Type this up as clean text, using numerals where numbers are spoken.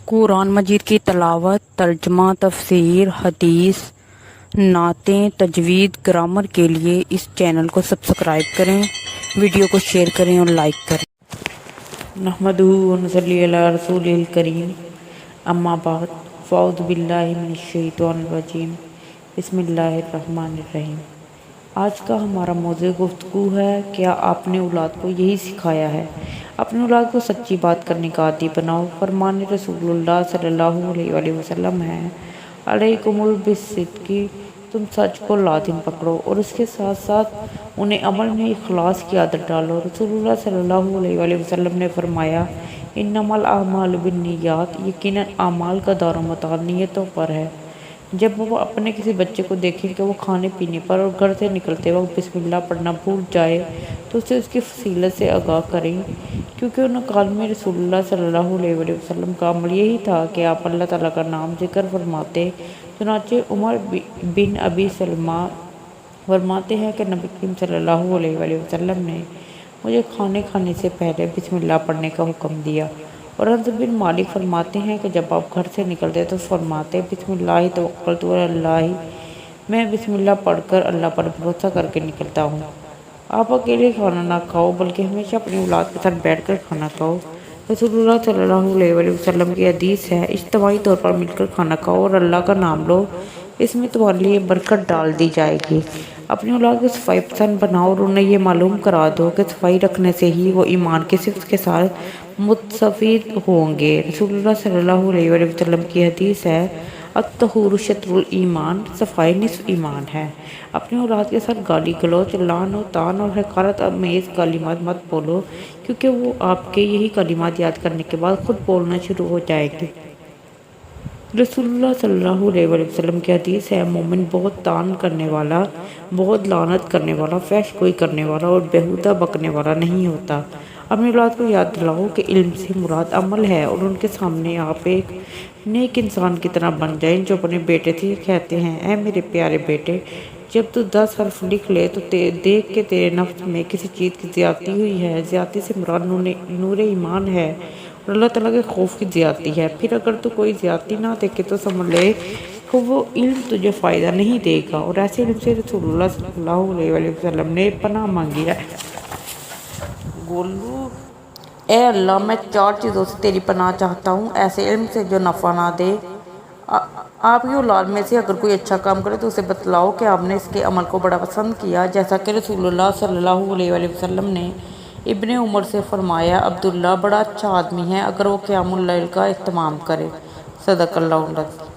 قرآن مجید کی تلاوت، ترجمہ، تفسیر، حدیث، نعتیں، تجوید، گرامر کے لیے اس چینل کو سبسکرائب کریں، ویڈیو کو شیئر کریں اور لائک کریں۔ نحمدہ و نصلی علی رسول الکریم، اما بعد، فاعوذ باللہ من الشیطان الرجیم، بسم اللہ الرحمن الرحیم۔ آج کا ہمارا موضوع گفتگو ہے، کیا آپ نے اولاد کو یہی سکھایا ہے؟ اپنی اولاد کو سچی بات کرنے کا عادی بناؤ۔ فرمان رسول اللہ صلی اللہ علیہ وآلہ وسلم ہے، علیکم بالصدق، تم سچ کو لازم پکڑو اور اس کے ساتھ ساتھ انہیں عمل میں اخلاص کی عادت ڈالو۔ رسول اللہ صلی اللہ علیہ وآلہ وسلم نے فرمایا، انما الاعمال بالنیات، یقیناً اعمال کا دار و مدار نیتوں پر ہے۔ جب وہ اپنے کسی بچے کو دیکھیں کہ وہ کھانے پینے پر اور گھر سے نکلتے وقت بسم اللہ پڑھنا بھول جائے تو اسے اس کی فضیلت سے آگاہ کریں، کیونکہ ان اکالم رسول اللہ صلی اللہ علیہ وآلہ وسلم کا عمل یہی تھا کہ آپ اللہ تعالیٰ کا نام ذکر فرماتے۔ چنانچہ عمر بن ابی سلمہ فرماتے ہیں کہ نبی کریم صلی اللہ علیہ وآلہ وسلم نے مجھے کھانے سے پہلے بسم اللہ پڑھنے کا حکم دیا، اور انس بن مالک فرماتے ہیں کہ جب آپ گھر سے نکلتے تو فرماتے، بسم اللہ توکلت علی اللہ، میں بسم اللہ پڑھ کر اللہ پر بھروسہ کر کے نکلتا ہوں۔ آپ اکیلے کھانا نہ کھاؤ بلکہ ہمیشہ اپنی اولاد کے ساتھ بیٹھ کر کھانا کھاؤ۔ رسول اللہ صلی اللہ علیہ وآلہ وسلم کی حدیث ہے، اجتماعی طور پر مل کر کھانا کھاؤ اور اللہ کا نام لو، اس میں تمہارے لیے برکت ڈال دی جائے گی۔ اپنی اولاد کو صفائی پسند بناؤ اور انہیں یہ معلوم کرا دو کہ صفائی رکھنے سے ہی وہ ایمان کی صفت کے ساتھ متصف ہوں گے۔ رسول اللہ صلی اللہ علیہ وآلہ وسلم کی حدیث ہے، الطہور شطر الایمان، صفائی نصف ایمان ہے۔ اپنی اولاد کے ساتھ گالی گلوچ، لعن و طعن اور حقارت آمیز کلمات مت بولو، کیونکہ وہ آپ کے یہی کلمات یاد کرنے کے بعد خود بولنا شروع ہو جائے گی۔ رسول اللہ صلی اللہ علیہ وآلہ وسلم کی حدیث ہے، مومن بہت طعن کرنے والا، بہت لعنت کرنے والا، فحش گوئی کرنے والا اور بیہودہ بکنے والا نہیں ہوتا۔ اپنی اولاد کو یاد دلاؤ کہ علم سے مراد عمل ہے، اور ان کے سامنے آپ ایک نیک انسان کی طرح بن جائیں جو اپنے بیٹے سے کہتے ہیں، اے میرے پیارے بیٹے، جب تو 10 حرف لکھ لے تو دیکھ کہ تیرے نفس میں کسی چیز کی زیادتی ہوئی ہے۔ زیادتی سے مراد نور ایمان ہے اور اللہ تعالیٰ کے خوف کی زیادتی ہے۔ پھر اگر تو کوئی زیادتی نہ دیکھے تو سمجھ لے کہ وہ علم تجھے فائدہ نہیں دے گا، اور ایسے علم سے رسول اللہ صلی اللہ علیہ وآلہ وسلم نے پناہ مانگی ہے۔ گولو، اے اللہ، میں 4 چیزوں سے تیری پناہ چاہتا ہوں، ایسے علم سے جو نفع نہ دے۔ آپ کی اولاد میں سے اگر کوئی اچھا کام کرے تو اسے بتلاؤ کہ آپ نے اس کے عمل کو بڑا پسند کیا، جیسا کہ رسول اللہ صلی اللہ علیہ وآلہ وسلم نے ابن عمر سے فرمایا، عبداللہ بڑا اچھا آدمی ہے اگر وہ قیام اللیل کا اہتمام کرے۔ صدق اللہ العظیم۔